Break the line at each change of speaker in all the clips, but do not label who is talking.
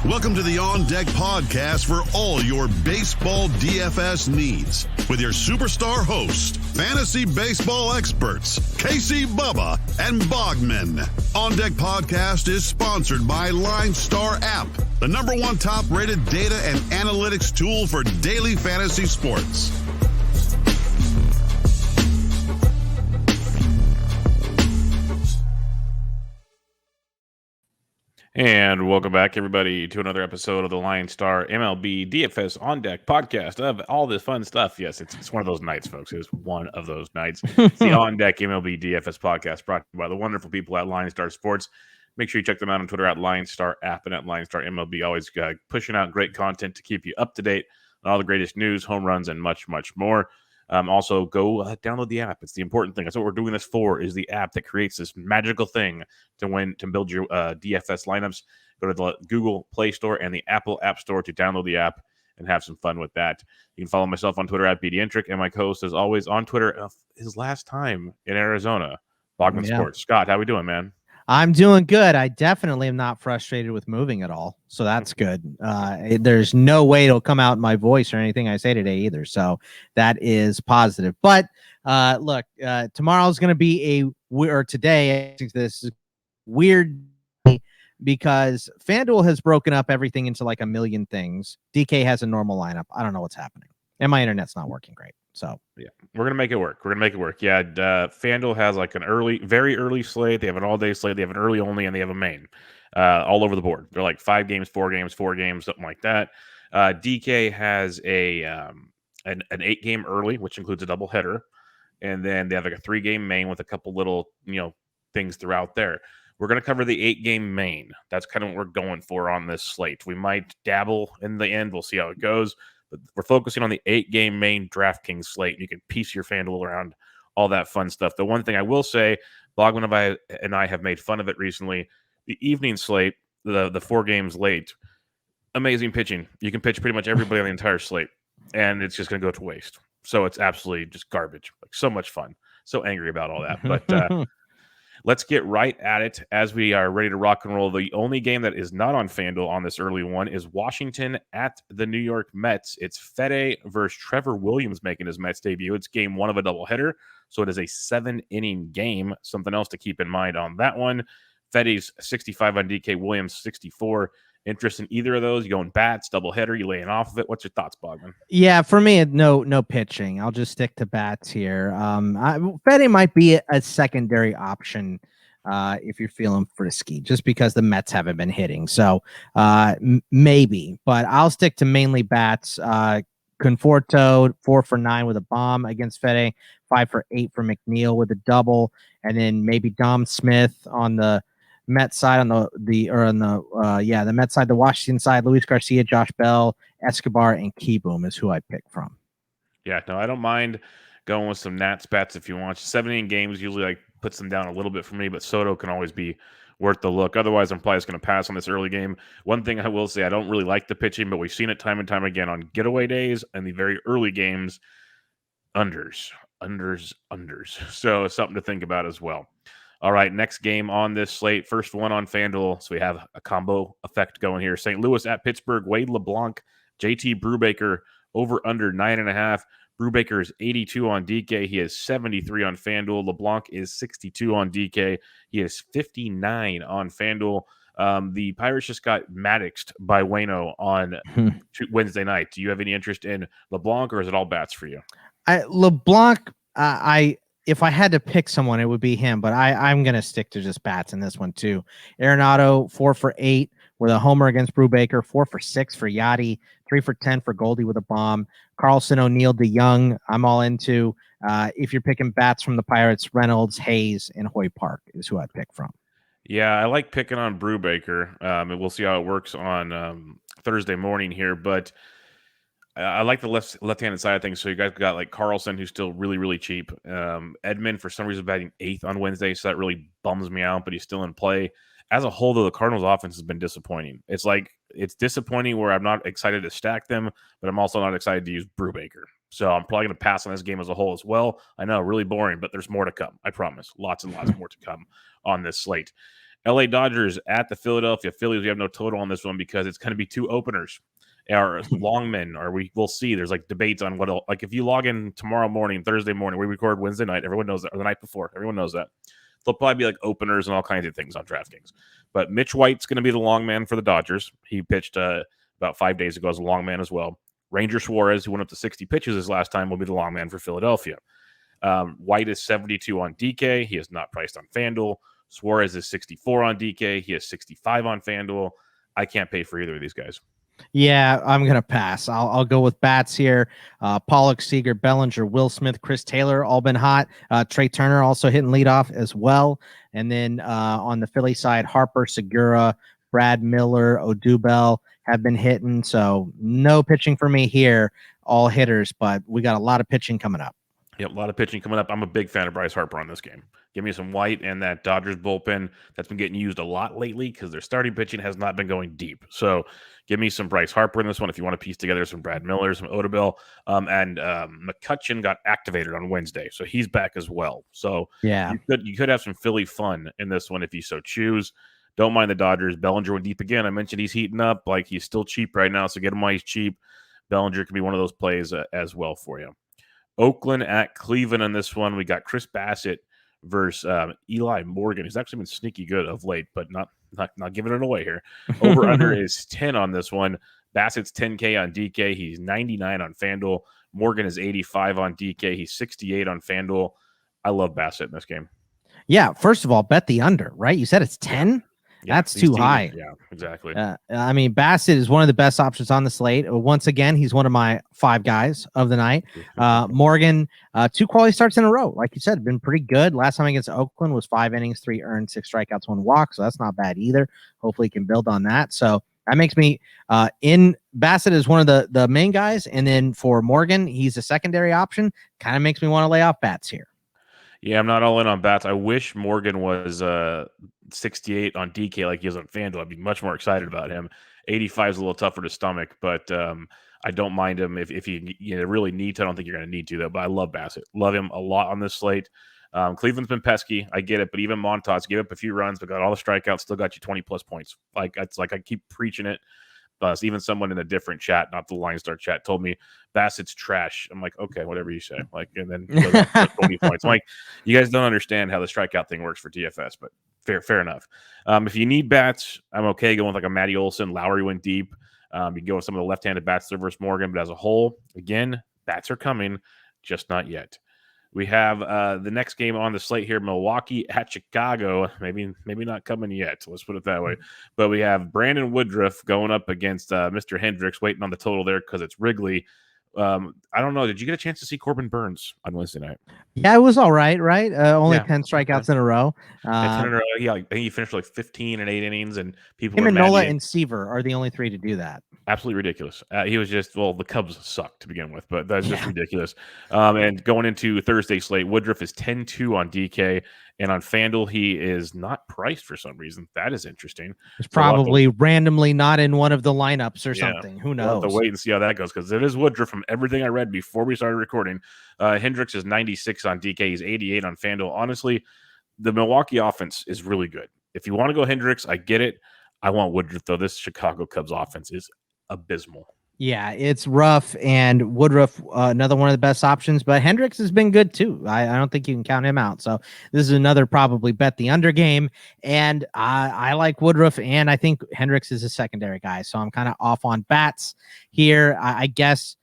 Welcome to the On Deck podcast for all your baseball DFS needs with your superstar host, fantasy baseball experts, Casey, Bubba, and Bogman. On Deck podcast is sponsored by LineStar app, the #1 top-rated data and analytics tool for daily fantasy sports.
And welcome back, everybody, to another episode of the LineStar MLB DFS On Deck podcast of all this fun stuff. Yes, it's one of those nights, folks. It's one of those nights. It's the On Deck MLB DFS podcast brought to you by the wonderful people at LineStar Sports. Make sure you check them out on Twitter at LineStar app and at LineStar MLB. Always pushing out great content to keep you up to date on all the greatest news, home runs, and much, much more. Also, go download the app. It's the important thing. That's what we're doing this for, is the app that creates this magical thing to build your DFS lineups. Go to the Google Play Store and the Apple App Store to download the app and have some fun with that. You can follow myself on Twitter at BDentric, and my co-host, as always, on Twitter, his last time in Arizona, Bogman Sports. Scott, how we doing, man?
I'm doing good. I definitely am not frustrated with moving at all. So that's good. There's no way it'll come out in my voice or anything I say today either. So that is positive. But look, tomorrow's going to be today, I think this is weird because FanDuel has broken up everything into like a million things. DK has a normal lineup. I don't know what's happening. And my internet's not working great. So
yeah, we're gonna make it work. Yeah, FanDuel has like an very early slate. They have an all-day slate. They have an early only, and they have a main all over the board. They're like 5 games, 4 games, 4 games, something like that. DK has an 8-game early, which includes a doubleheader, and then they have like a 3-game main with a couple little things throughout there. We're going to cover the 8-game main. That's kind of what we're going for on this slate. We might dabble in the end. We'll see how it goes. But we're focusing on the 8-game main DraftKings slate. You can piece your FanDuel around all that fun stuff. The one thing I will say, Bogman and I have made fun of it recently. The evening slate, the 4 games late, amazing pitching. You can pitch pretty much everybody on the entire slate, and it's just going to go to waste. So it's absolutely just garbage. Like, so much fun. So angry about all that. But let's get right at it as we are ready to rock and roll. The only game that is not on FanDuel on this early one is Washington at the New York Mets. It's Fede versus Trevor Williams making his Mets debut. It's game 1 of a doubleheader, so it is a 7-inning game. Something else to keep in mind on that one. Fede's 65 on DK, Williams 64. Interest in either of those? You going bats, doubleheader? You laying off of it? What's your thoughts, Bogman?
Yeah, for me, no pitching. I'll just stick to bats here. Fede might be a secondary option if you're feeling frisky, just because the Mets haven't been hitting. So maybe, but I'll stick to mainly bats. Conforto 4 for 9 with a bomb against Fede, 5 for 8 for McNeil with a double, and then maybe Dom Smith on the Mets side, on the Mets side, the Washington side, Luis Garcia, Josh Bell, Escobar, and Keyboom is who I pick from.
Yeah, no, I don't mind going with some Nats bats if you want. 7 games usually puts them down a little bit for me, but Soto can always be worth the look. Otherwise, I'm probably just going to pass on this early game. One thing I will say, I don't really like the pitching, but we've seen it time and time again on getaway days and the very early games. Unders. So it's something to think about as well. All right, next game on this slate. First one on FanDuel. So we have a combo effect going here. St. Louis at Pittsburgh. Wade LeBlanc, JT Brubaker, over under 9.5. Brubaker is 82 on DK. He is 73 on FanDuel. LeBlanc is 62 on DK. He is 59 on FanDuel. The Pirates just got Maddoxed by Waino on Wednesday night. Do you have any interest in LeBlanc, or is it all bats for you?
LeBlanc, if I had to pick someone, it would be him, but I'm going to stick to just bats in this one too. Arenado, 4 for 8 with a homer against Brubaker, 4 for 6 for Yachty, 3 for 10 for Goldie with a bomb. Carlson, O'Neill, DeYoung, I'm all into. If you're picking bats from the Pirates, Reynolds, Hayes, and Hoy Park is who I pick from.
Yeah, I like picking on Brubaker, and we'll see how it works on Thursday morning here, but I like the left-handed side of things. So you guys got like Carlson, who's still really, really cheap. Edmund, for some reason, batting 8th on Wednesday, so that really bums me out, but he's still in play. As a whole, though, the Cardinals' offense has been disappointing. It's disappointing where I'm not excited to stack them, but I'm also not excited to use Brubaker. So I'm probably going to pass on this game as a whole as well. I know, really boring, but there's more to come. I promise. Lots and lots more to come on this slate. LA Dodgers at the Philadelphia Phillies. We have no total on this one because it's going to be 2 openers. Or long men, or we'll see. There's like debates on what, like if you log in tomorrow morning, Thursday morning, we record Wednesday night. Everyone knows that, or the night before. Everyone knows that. There'll probably be like openers and all kinds of things on DraftKings. But Mitch White's going to be the long man for the Dodgers. He pitched about 5 days ago as a long man as well. Ranger Suarez, who went up to 60 pitches his last time, will be the long man for Philadelphia. White is 72 on DK. He is not priced on FanDuel. Suarez is 64 on DK. He is 65 on FanDuel. I can't pay for either of these guys.
Yeah, I'm going to pass. I'll go with bats here. Pollock, Seager, Bellinger, Will Smith, Chris Taylor, all been hot. Trey Turner also hitting leadoff as well. And then on the Philly side, Harper, Segura, Brad Miller, Odubel have been hitting. So no pitching for me here, all hitters, but we got a lot of pitching coming up.
Yep, a lot of pitching coming up. I'm a big fan of Bryce Harper on this game. Give me some White and that Dodgers bullpen that's been getting used a lot lately because their starting pitching has not been going deep. So give me some Bryce Harper in this one if you want to piece together some Brad Miller, some Odubel. And McCutchen got activated on Wednesday, so he's back as well. So
yeah,
you could have some Philly fun in this one if you so choose. Don't mind the Dodgers. Bellinger went deep again. I mentioned he's heating up. Like, he's still cheap right now, so get him while he's cheap. Bellinger could be one of those plays as well for you. Oakland at Cleveland on this one. We got Chris Bassett versus Eli Morgan. He's actually been sneaky good of late, but not giving it away here. Over under is 10 on this one. Bassett's 10K on DK. He's 99 on FanDuel. Morgan is 85 on DK. He's 68 on FanDuel. I love Bassett in this game.
Yeah, first of all, bet the under, right? You said it's 10?
Yeah,
that's too high.
Yeah, exactly.
I mean, Bassett is one of the best options on the slate. Once again, he's one of my 5 guys of the night. Morgan, 2 quality starts in a row. Like you said, been pretty good. Last time against Oakland was 5 innings, 3 earned, 6 strikeouts, 1 walk. So that's not bad either. Hopefully he can build on that. So that makes me in Bassett is one of the main guys. And then for Morgan, he's a secondary option. Kind of makes me want to lay off bats here.
Yeah, I'm not all in on bats. I wish Morgan was 68 on DK like he is on FanDuel. I'd be much more excited about him. 85 is a little tougher to stomach, but I don't mind him if you really need to. I don't think you're going to need to, though, but I love Bassett. Love him a lot on this slate. Cleveland's been pesky. I get it, but even Montas gave up a few runs, but got all the strikeouts, still got you 20-plus points. It's like I keep preaching it. Even someone in a different chat, not the LineStar chat, told me Bassett's trash. I'm like, okay, whatever you say. And then 20 points. I'm like, you guys don't understand how the strikeout thing works for DFS, but fair enough. If you need bats, I'm okay going with like a Matty Olson. Lowry went deep. You can go with some of the left-handed bats there versus Morgan, but as a whole, again, bats are coming, just not yet. We have the next game on the slate here, Milwaukee at Chicago. Maybe not coming yet. Let's put it that way. But we have Brandon Woodruff going up against Mr. Hendricks, waiting on the total there because it's Wrigley. I don't know. Did you get a chance to see Corbin Burns on Wednesday night?
Yeah, it was all right, right? Only 10 strikeouts in a row.
10 in a row. Yeah, I think he finished like 15 and 8 innings, and people.
Him and Nola and Seaver are the only 3 to do that.
Absolutely ridiculous. He was just, the Cubs sucked to begin with, but that's just ridiculous. And going into Thursday slate, Woodruff is 10-2 on DK, and on FanDuel, he is not priced for some reason. That is interesting.
It's probably randomly not in one of the lineups or something. Who knows?
We'll have to wait and see how that goes, because it is Woodruff from everything I read before we started recording. Hendricks is 96 on DK. He's 88 on FanDuel. Honestly, the Milwaukee offense is really good. If you want to go Hendricks, I get it. I want Woodruff, though. This Chicago Cubs offense is abysmal.
Yeah, it's rough, and Woodruff, another one of the best options, but Hendricks has been good too. I don't think you can count him out. So this is another probably bet the under game, and I like Woodruff, and I think Hendricks is a secondary guy. So I'm kind of off on bats here. I guess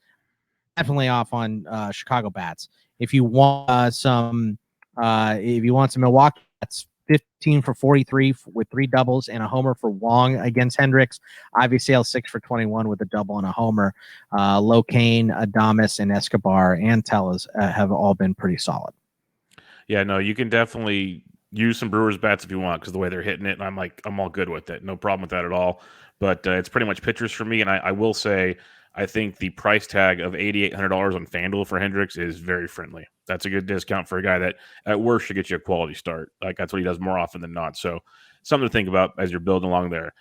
definitely off on Chicago bats. If you want some Milwaukee bats, 15 for 43 with 3 doubles and a homer for Wong against Hendricks. Obviously, L6 for 21 with a double and a homer. Locane, Adames, and Escobar and Tellez have all been pretty solid.
Yeah, no, you can definitely use some Brewers bats if you want, because the way they're hitting it, and I'm all good with it. No problem with that at all. But it's pretty much pitchers for me, and I will say, I think the price tag of $8,800 on FanDuel for Hendricks is very friendly. That's a good discount for a guy that at worst should get you a quality start. Like, that's what he does more often than not. So something to think about as you're building along there.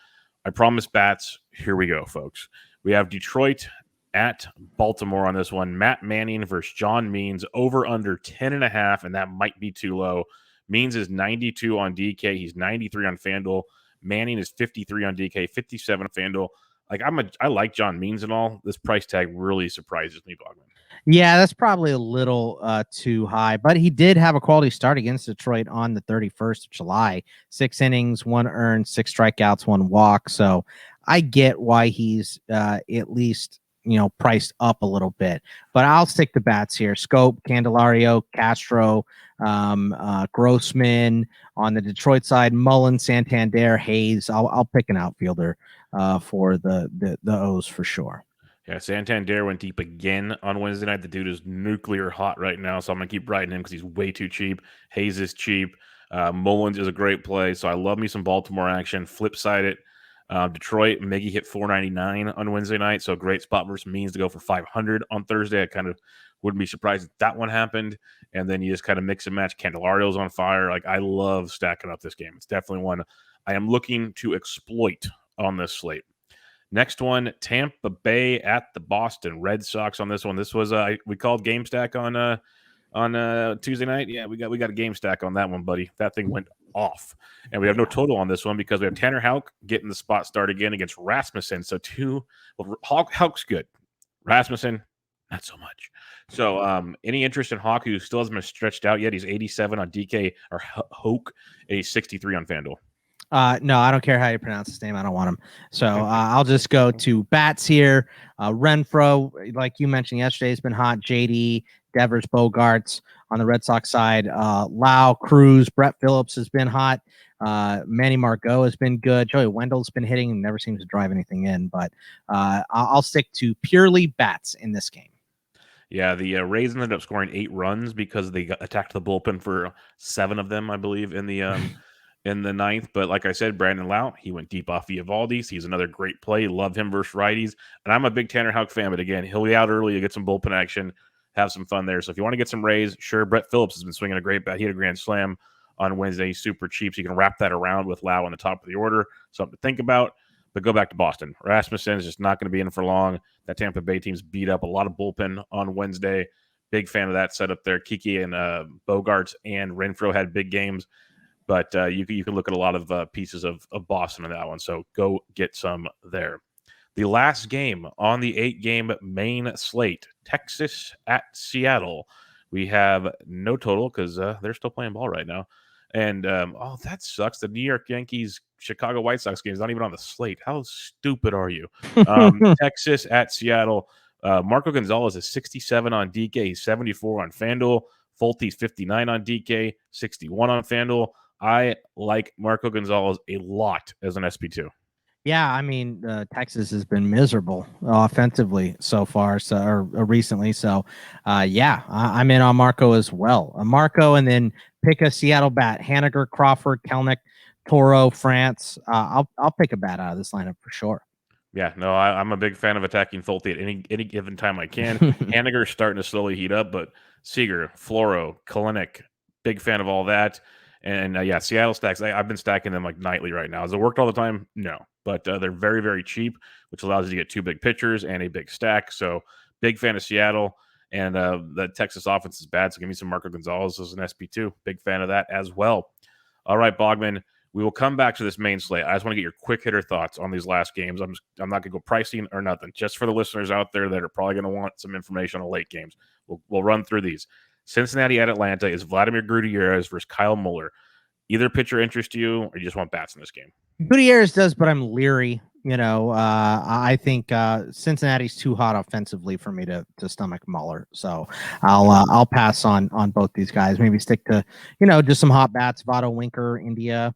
I promise bats. Here we go, folks. We have Detroit at Baltimore on this one. Matt Manning versus John Means, over under 10.5, and that might be too low. Means is 92 on DK. He's 93 on FanDuel. Manning is 53 on DK, 57 on FanDuel. Like I like John Means and all. This price tag really surprises me, Bogman.
Yeah, that's probably a little too high, but he did have a quality start against Detroit on the 31st of July. 6 innings, 1 earned, 6 strikeouts, 1 walk. So I get why he's at least, priced up a little bit. But I'll stick to bats here. Scope, Candelario, Castro, Grossman. On the Detroit side, Mullen, Santander, Hayes. I'll pick an outfielder for the O's for sure.
Yeah, Santander went deep again on Wednesday night. The dude is nuclear hot right now, so I'm going to keep riding him because he's way too cheap. Hayes is cheap. Mullins is a great play, so I love me some Baltimore action. Flip side it. Detroit, Miggy hit 499 on Wednesday night, so great spot versus Means to go for 500 on Thursday. I kind of wouldn't be surprised if that one happened. And then you just kind of mix and match. Candelario's on fire. Like, I love stacking up this game. It's definitely one I am looking to exploit on this slate. Next one, Tampa Bay at the Boston Red Sox on this one. This was we called game stack on Tuesday night. Yeah, we got a game stack on that one, buddy. That thing went off. And we have no total on this one because we have Tanner Houck getting the spot start again against Rasmussen. So Houck's good. Rasmussen, not so much. So any interest in Houck, who still hasn't been stretched out yet? He's 87 on DK or Houck, and he's 63 on FanDuel.
No, I don't care how you pronounce his name. I don't want him. So I'll just go to bats here. Renfroe, like you mentioned yesterday, has been hot. JD, Devers, Bogarts on the Red Sox side. Lau, Cruz, Brett Phillips has been hot. Manny Margot has been good. Joey Wendell's been hitting and never seems to drive anything in. But I'll stick to purely bats in this game.
Yeah, the Rays ended up scoring 8 runs because they attacked the bullpen for 7 of them, I believe, in the in the 9th. But like I said, Brandon Lau, he went deep off Eovaldi. He's another great play. Love him versus righties. And I'm a big Tanner Houck fan, but again, he'll be out early to get some bullpen action, have some fun there. So if you want to get some Rays, sure, Brett Phillips has been swinging a great bat. He had a grand slam on Wednesday. He's super cheap, so you can wrap that around with Lau on the top of the order. Something to think about. But go back to Boston. Rasmussen is just not going to be in for long. That Tampa Bay team's beat up a lot of bullpen on Wednesday. Big fan of that setup there. Kiki and Bogarts and Renfroe had big games. But you can look at a lot of pieces of Boston in that one. So go get some there. The last game on the 8-game main slate, Texas at Seattle. We have no total because they're still playing ball right now. And, that sucks. The New York Yankees, Chicago White Sox game is not even on the slate. How stupid are you? Texas at Seattle. Marco Gonzalez is 67 on DK. He's 74 on FanDuel. Fulte's 59 on DK, 61 on FanDuel. I like Marco Gonzalez a lot as an SP2.
Yeah, I mean, Texas has been miserable offensively so far, or recently. So, I'm in on Marco as well. Marco, and then pick a Seattle bat: Haniger, Crawford, Kelnick, Toro, France. I'll pick a bat out of this lineup for sure.
Yeah, no, I'm a big fan of attacking Fulte at any given time I can. Haniger's starting to slowly heat up, but Seager, Floro, Kelnick, big fan of all that. And Seattle stacks. I've been stacking them like nightly right now. Has it worked all the time? No, but they're very, very cheap, which allows you to get 2 big pitchers and a big stack. So big fan of Seattle, and the Texas offense is bad. So give me some Marco Gonzalez as an SP2. Big fan of that as well. All right, Bogman, we will come back to this main slate. I just want to get your quick hitter thoughts on these last games. I'm not going to go pricing or nothing. Just for the listeners out there that are probably going to want some information on late games, we'll run through these. Cincinnati at Atlanta is Vladimir Gutierrez versus Kyle Muller. Either pitcher interest you, or you just want bats in this game?
Gutierrez does, but I'm leery. I think Cincinnati's too hot offensively for me to stomach Muller. So I'll pass on both these guys. Maybe stick to just some hot bats: Votto, Winker, India,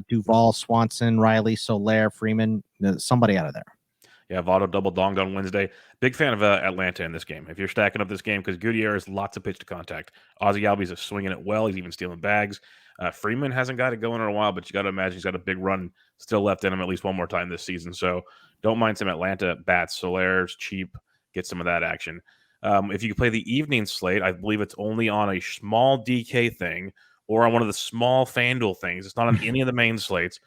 Duvall, Swanson, Riley, Soler, Freeman. Somebody out of there.
Yeah, Votto double donged on Wednesday. Big fan of Atlanta in this game. If you're stacking up this game, because Gutierrez, lots of pitch to contact. Ozzie Albies is swinging it well. He's even stealing bags. Freeman hasn't got it going in a while, but you got to imagine he's got a big run still left in him at least one more time this season. So don't mind some Atlanta bats. Soler's cheap. Get some of that action. If you play the evening slate, I believe it's only on a small DK thing or on one of the small FanDuel things. It's not on any of the main slates.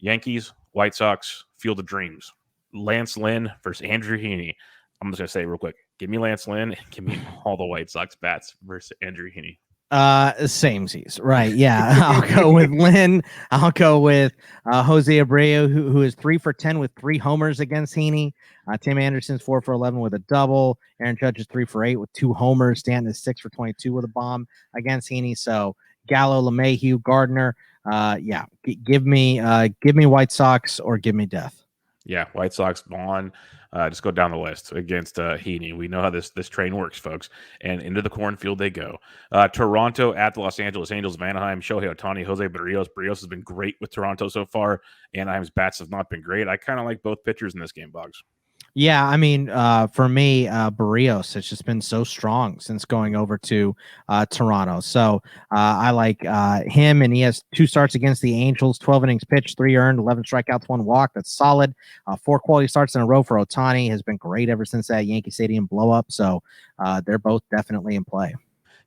Yankees, White Sox, Field of Dreams. Lance Lynn versus Andrew Heaney. I'm just going to say real quick, give me Lance Lynn and give me all the White Sox bats versus Andrew Heaney.
Samesies, right? Yeah, I'll go with Lynn. I'll go with Jose Abreu, who is 3 for 10 with 3 homers against Heaney. Tim Anderson's 4 for 11 with a double. Aaron Judge is 3 for 8 with 2 homers. Stanton is 6 for 22 with a bomb against Heaney. So Gallo, LeMahieu, Gardner. Give me White Sox or give me death.
Yeah, White Sox on. Just go down the list against Heaney. We know how this train works, folks. And into the cornfield they go. Toronto at the Los Angeles Angels of Anaheim. Shohei Ohtani, Jose Barrios. Barrios has been great with Toronto so far. Anaheim's bats have not been great. I kind of like both pitchers in this game, Boggs.
Yeah, I mean, for me, Barrios has just been so strong since going over to Toronto. So I like him, and he has 2 starts against the Angels, 12 innings pitched, 3 earned, 11 strikeouts, 1 walk. That's solid. 4 quality starts in a row for Ohtani. Has been great ever since that Yankee Stadium blow up. So they're both definitely in play.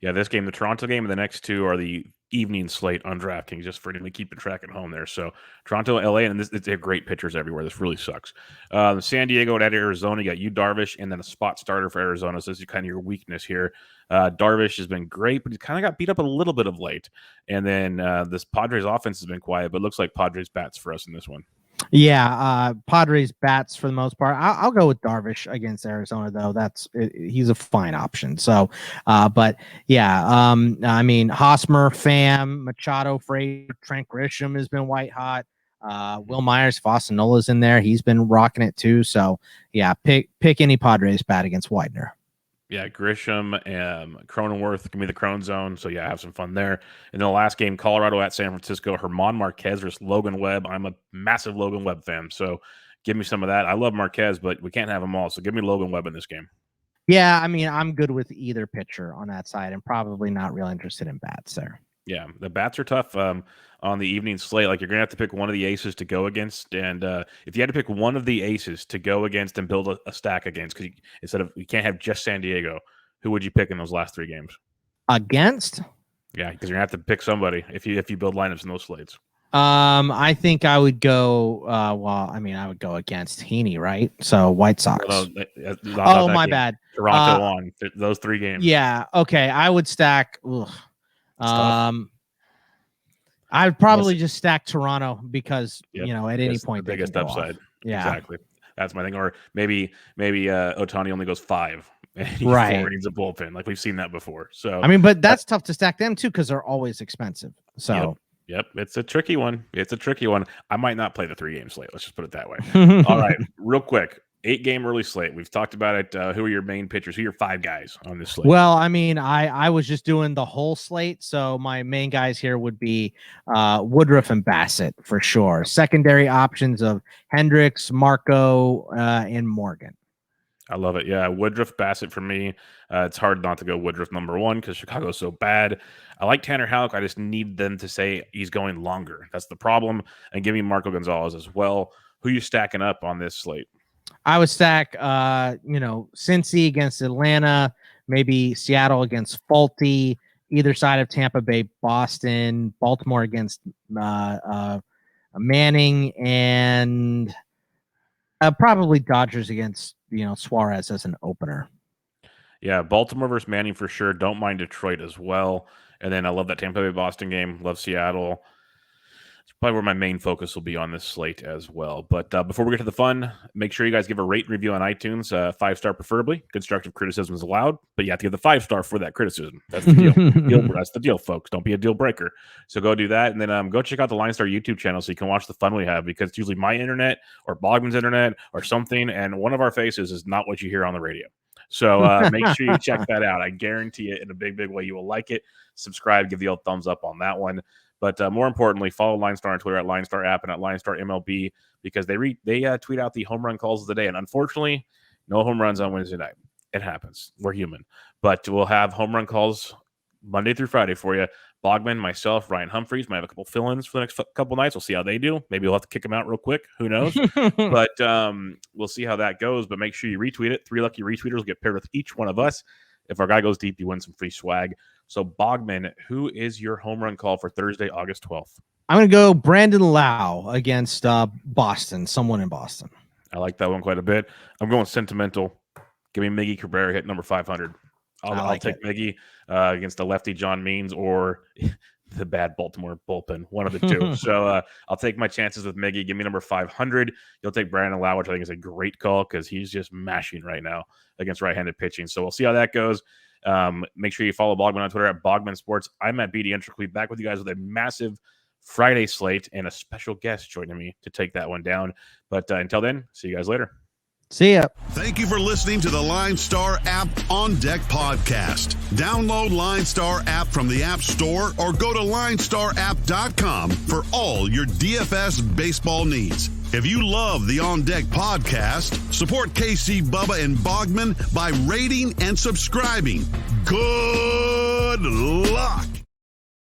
Yeah, this game, the Toronto game, and the next 2 are the evening slate on DraftKings, just for anybody keeping track at home there. So Toronto, LA, and they have great pitchers everywhere. This really sucks. San Diego at Arizona, you got Yu Darvish, and then a spot starter for Arizona. So this is kind of your weakness here. Darvish has been great, but he's kind of got beat up a little bit of late. And then this Padres offense has been quiet, but looks like Padres bats for us in this one.
Yeah, Padres bats for the most part. I'll go with Darvish against Arizona, though. He's a fine option. So, but yeah, I mean, Hosmer, Pham, Machado, Frazier, Trent Grisham has been white hot. Will Myers, Fossonola's in there. He's been rocking it too. So, yeah, pick any Padres bat against Widener.
Yeah, Grisham, Cronenworth, give me the Crone zone. So, yeah, have some fun there. And then the last game, Colorado at San Francisco, Herman Marquez versus Logan Webb. I'm a massive Logan Webb fan, so give me some of that. I love Marquez, but we can't have them all, so give me Logan Webb in this game.
Yeah, I mean, I'm good with either pitcher on that side and probably not real interested in bats there.
Yeah, the bats are tough on the evening slate. Like, you're going to have to pick one of the aces to go against. And if you had to pick one of the aces to go against and build a stack against, because you can't have just San Diego, who would you pick in those last 3 games?
Against?
Yeah, because you're going to have to pick somebody if you build lineups in those slates.
I think I would go. I would go against Heaney, right? So White Sox. My bad.
Toronto on those 3 games.
Yeah. Okay. I would stack. I'd probably just stack Toronto because at any point
the biggest upside.
Yeah,
exactly. That's my thing. Or maybe Ohtani only goes 5.
Right.
4 innings of bullpen. Like, we've seen that before. So
I mean, but that's tough to stack them too because they're always expensive. So.
Yep, it's a tricky one. I might not play the 3-game slate. Let's just put it that way. All right, real quick. 8-game early slate. We've talked about it. Who are your main pitchers? Who are your 5 guys on this slate?
Well, I mean, I was just doing the whole slate. So my main guys here would be Woodruff and Bassett for sure. Secondary options of Hendricks, Marco, and Morgan.
I love it. Yeah, Woodruff, Bassett for me. It's hard not to go Woodruff number 1 because Chicago's so bad. I like Tanner Houck. I just need them to say he's going longer. That's the problem. And give me Marco Gonzalez as well. Who are you stacking up on this slate?
I would stack, Cincy against Atlanta, maybe Seattle against Faulty, either side of Tampa Bay, Boston, Baltimore against Manning, and probably Dodgers against Suarez as an opener.
Yeah, Baltimore versus Manning for sure. Don't mind Detroit as well. And then I love that Tampa Bay Boston game. Love Seattle. It's probably where my main focus will be on this slate as well. But before we get to the fun, make sure you guys give a rate and review on iTunes, 5-star preferably. Constructive criticism is allowed, but you have to give the 5-star for that criticism. That's the deal. That's the deal, folks. Don't be a deal breaker. So go do that, and then go check out the LineStar YouTube channel so you can watch the fun we have, because it's usually my internet or Bogman's internet or something, and one of our faces is not what you hear on the radio. So make sure you check that out. I guarantee it in a big, big way. You will like it. Subscribe, give the old thumbs up on that one. But more importantly, follow LineStar on Twitter at LineStar app and at LineStar MLB, because they tweet out the home run calls of the day. And unfortunately, no home runs on Wednesday night. It happens. We're human. But we'll have home run calls Monday through Friday for you. Bogman, myself, Ryan Humphreys might have a couple fill-ins for the next couple nights. We'll see how they do. Maybe we'll have to kick them out real quick. Who knows? But we'll see how that goes. But make sure you retweet it. 3 lucky retweeters will get paired with each one of us. If our guy goes deep, you win some free swag. So, Bogman, who is your home run call for Thursday, August 12th?
I'm going to go Brandon Lau against Boston, someone in Boston.
I like that one quite a bit. I'm going sentimental. Give me Miggy Cabrera hit number 500. I'll take Miggy against the lefty John Means or the bad Baltimore bullpen, one of the two. So I'll take my chances with Miggy. Give me number 500. You'll take Brandon Lau, which I think is a great call because he's just mashing right now against right-handed pitching. So we'll see how that goes. Make sure you follow Bogman on Twitter at Bogman Sports. I'm at BD Intric. We'll be back with you guys with a massive Friday slate and a special guest joining me to take that one down. But until then, see you guys later.
See ya.
Thank you for listening to the LineStar app On Deck podcast. Download LineStar app from the App Store or go to linestarapp.com for all your DFS baseball needs. If you love the On Deck podcast, support KC, Bubba, and Bogman by rating and subscribing. Good luck.